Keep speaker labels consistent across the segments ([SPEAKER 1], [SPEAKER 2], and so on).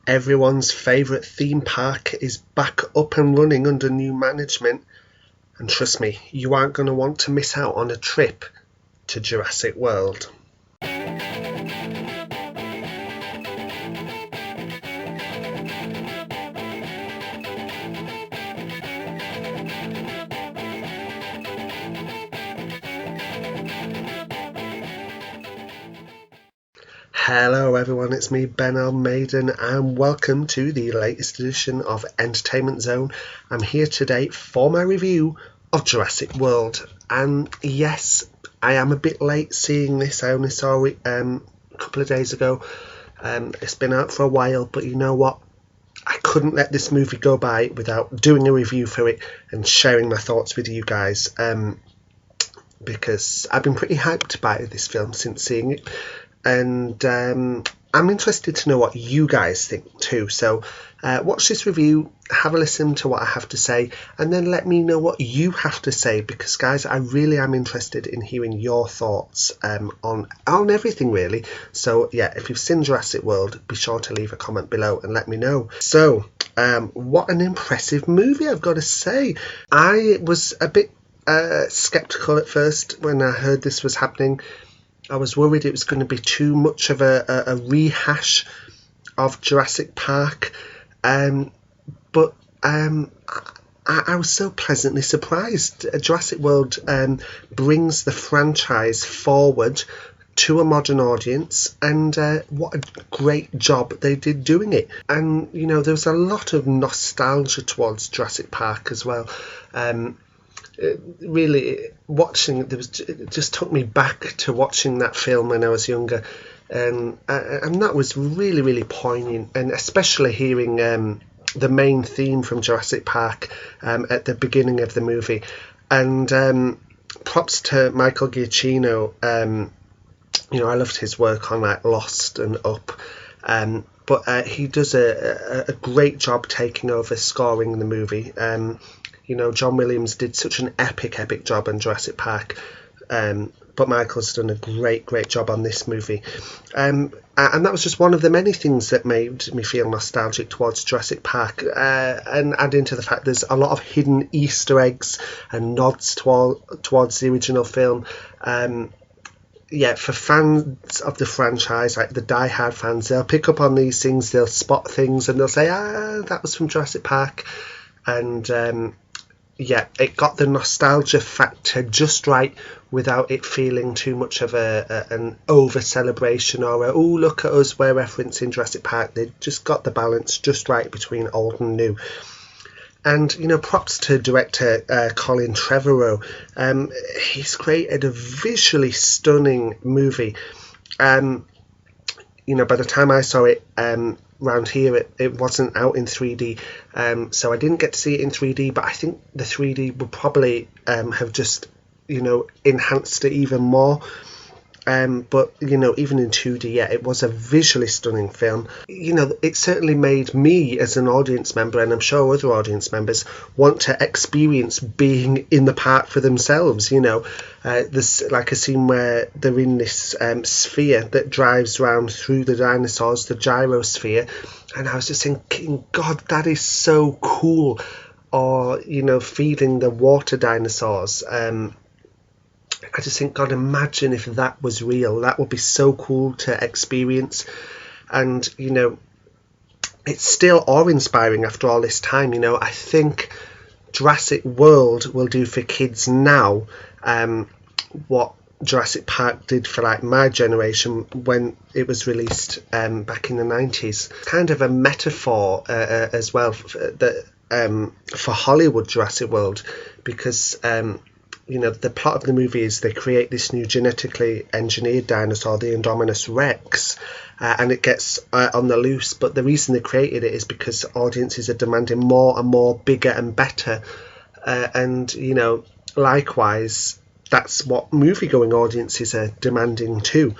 [SPEAKER 1] Everyone's favourite theme park is back up and running under new management, and trust me, you aren't going to want to miss out on a trip to Jurassic World. Hello everyone, it's me Ben Maiden and welcome to the latest edition of Entertainment Zone. I'm here today for my review of Jurassic World, and yes, I am a bit late seeing this. I only saw it a couple of days ago. It's been out for a while, but you know what? I couldn't let this movie go by without doing a review for it and sharing my thoughts with you guys, because I've been pretty hyped by this film since seeing it. And I'm interested to know what you guys think too. So watch this review, have a listen to what I have to say, and then let me know what you have to say, because guys, I really am interested in hearing your thoughts on everything really. So yeah, if you've seen Jurassic World, be sure to leave a comment below and let me know. So what an impressive movie, I've got to say. I was a bit skeptical at first when I heard this was happening. I was worried it was going to be too much of a rehash of Jurassic Park, but I was so pleasantly surprised. Jurassic World brings the franchise forward to a modern audience, and what a great job they did doing it. And you know, there was a lot of nostalgia towards Jurassic Park as well. Really watching it just took me back to watching that film when I was younger, and that was really, really poignant, and especially hearing the main theme from Jurassic Park at the beginning of the movie. And props to Michael Giacchino. You know, I loved his work on like Lost and Up, but he does a great job taking over scoring the movie. You know, John Williams did such an epic job on Jurassic Park, but Michael's done a great job on this movie. And that was just one of the many things that made me feel nostalgic towards Jurassic Park. And adding to the fact there's a lot of hidden Easter eggs and nods towards the original film. Yeah, for fans of the franchise, like the die-hard fans, they'll pick up on these things, they'll spot things, and they'll say, that was from Jurassic Park. And yeah, it got the nostalgia factor just right without it feeling too much of an over celebration or look at us, we're referencing Jurassic Park. They just got the balance just right between old and new. And you know, props to director Colin Trevorrow. He's created a visually stunning movie. You know, by the time I saw it round here, it wasn't out in 3D, so I didn't get to see it in 3D, but I think the 3D would probably have just, you know, enhanced it even more. But you know, even in 2D, yeah, it was a visually stunning film. You know, it certainly made me as an audience member, and I'm sure other audience members, want to experience being in the park for themselves. You know, there's like a scene where they're in this sphere that drives around through the dinosaurs, the gyrosphere, and I was just thinking, God, that is so cool. Or you know, feeding the water dinosaurs. I just think, God, imagine if that was real. That would be so cool to experience. And, you know, it's still awe-inspiring after all this time. You know, I think Jurassic World will do for kids now what Jurassic Park did for like my generation when it was released back in the 90s. Kind of a metaphor as well for Hollywood Jurassic World, because you know, the plot of the movie is they create this new genetically engineered dinosaur, the Indominus Rex, and it gets on the loose. But the reason they created it is because audiences are demanding more and more, bigger and better. And, you know, likewise, that's what movie-going audiences are demanding too.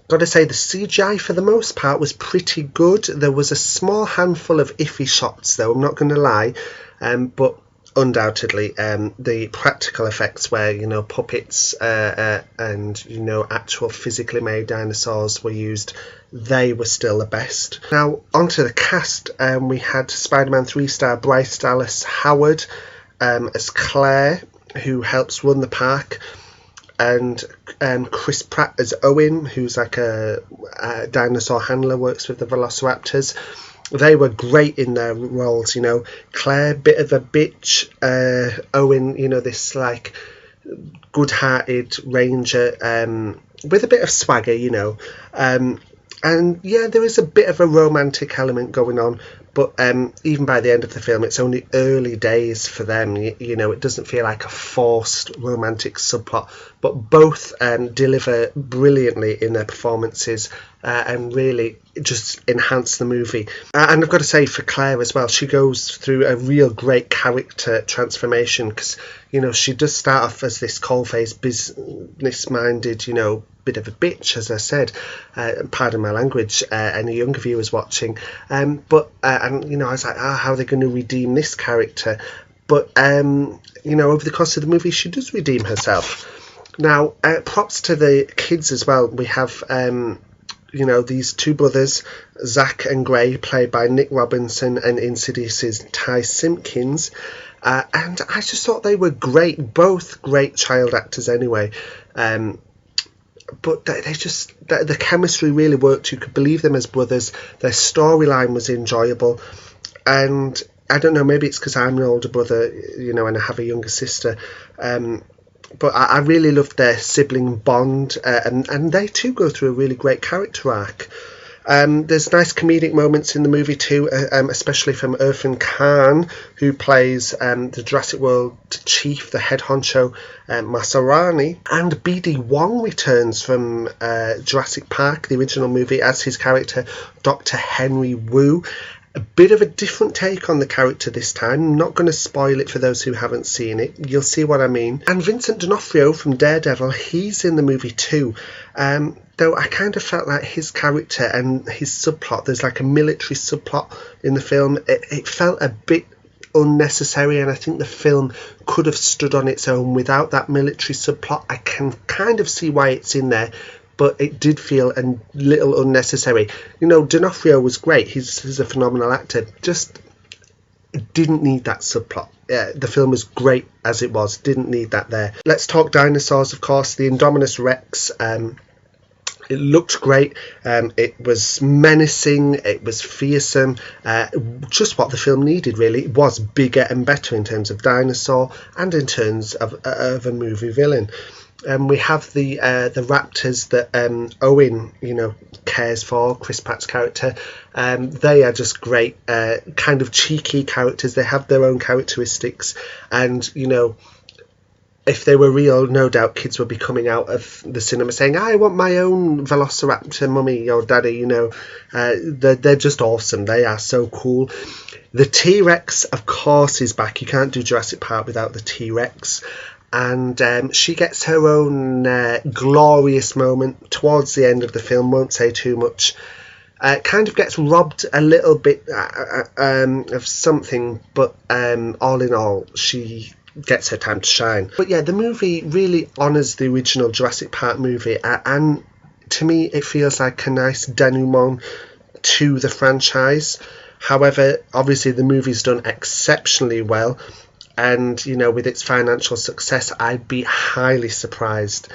[SPEAKER 1] Got to say, the CGI for the most part was pretty good. There was a small handful of iffy shots, though, I'm not going to lie. But undoubtedly, the practical effects where, puppets and, actual physically made dinosaurs were used, they were still the best. Now, onto the cast. We had Spider-Man 3 star Bryce Dallas Howard as Claire, who helps run the park, and Chris Pratt as Owen, who's like a dinosaur handler, works with the velociraptors. They were great in their roles, Claire, bit of a bitch, Owen, this like good-hearted ranger with a bit of swagger, and yeah, there is a bit of a romantic element going on, but even by the end of the film, it's only early days for them. It doesn't feel like a forced romantic subplot, but both deliver brilliantly in their performances and really just enhance the movie. And I've got to say, for Claire as well, she goes through a real great character transformation, because she does start off as this cold-faced, business-minded, bit of a bitch, as I said, pardon my language, any younger viewers watching, but I was like, how are they going to redeem this character? But over the course of the movie, she does redeem herself. Now, props to the kids as well. We have these two brothers, Zach and Gray, played by Nick Robinson and Insidious's Ty Simpkins, and I just thought they were great, both great child actors anyway. But the chemistry really worked. You could believe them as brothers. Their storyline was enjoyable, and I don't know, maybe it's because I'm an older brother, and I have a younger sister, but I really loved their sibling bond, and they too go through a really great character arc. There's nice comedic moments in the movie too, especially from Irfan Khan, who plays the Jurassic World chief, the head honcho, Masarani. And BD Wong returns from Jurassic Park, the original movie, as his character, Dr. Henry Wu. A bit of a different take on the character this time. I'm not going to spoil it for those who haven't seen it. You'll see what I mean. And Vincent D'Onofrio from Daredevil, he's in the movie too. Though I kind of felt like his character and his subplot, there's like a military subplot in the film, it felt a bit unnecessary, and I think the film could have stood on its own without that military subplot. I can kind of see why it's in there, but it did feel a little unnecessary. D'Onofrio was great. He's a phenomenal actor. Just didn't need that subplot. The film was great as it was. Didn't need that there. Let's talk dinosaurs, of course. The Indominus Rex. It looked great. It was menacing. It was fearsome. Just what the film needed, really. It was bigger and better in terms of dinosaur and in terms of a movie villain. We have the raptors that Owen, cares for, Chris Pratt's character. They are just great, kind of cheeky characters. They have their own characteristics, and if they were real, no doubt kids would be coming out of the cinema saying, I want my own Velociraptor mummy or daddy. They're just awesome. They are so cool. The T-Rex, of course, is back. You can't do Jurassic Park without the T-Rex. And she gets her own glorious moment towards the end of the film. Won't say too much. Kind of gets robbed a little bit of something, but all in all, she gets her time to shine. But yeah, the movie really honours the original Jurassic Park movie, and to me it feels like a nice denouement to the franchise. However, obviously the movie's done exceptionally well, and with its financial success, I'd be highly surprised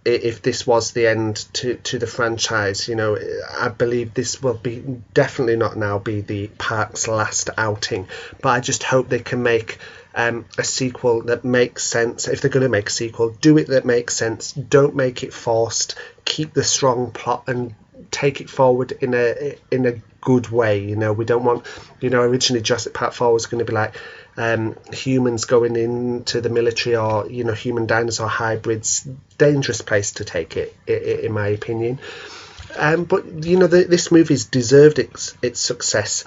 [SPEAKER 1] if this was the end to the franchise. I believe this will be definitely not now be the park's last outing, but I just hope they can make a sequel that makes sense. If they're going to make a sequel, do it that makes sense. Don't make it forced. Keep the strong plot and take it forward in a good way. We don't want, originally Jurassic Park 4 was going to be like humans going into the military, or human dinosaur hybrids. Dangerous place to take it, in my opinion. But this movie's deserved its success.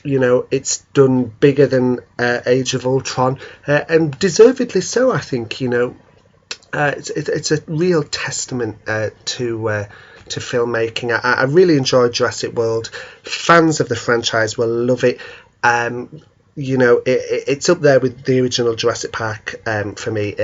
[SPEAKER 1] It's done bigger than Age of Ultron, and deservedly so, I think. It's a real testament to filmmaking. I really enjoyed Jurassic World. Fans of the franchise will love it. it's up there with the original Jurassic Park for me.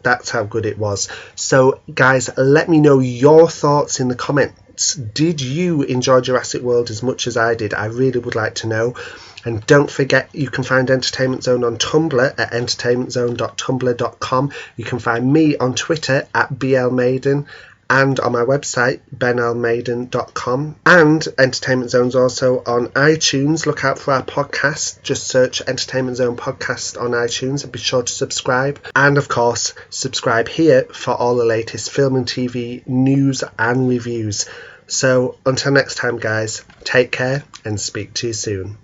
[SPEAKER 1] That's how good it was. So, guys, let me know your thoughts in the comments. Did you enjoy Jurassic World as much as I did? I really would like to know. And don't forget, you can find Entertainment Zone on Tumblr at entertainmentzone.tumblr.com. You can find me on Twitter at blmaiden, and on my website, benalmaiden.com. And Entertainment Zone's also on iTunes. Look out for our podcast. Just search Entertainment Zone Podcast on iTunes and be sure to subscribe. And of course, subscribe here for all the latest film and TV news and reviews. So until next time, guys, take care and speak to you soon.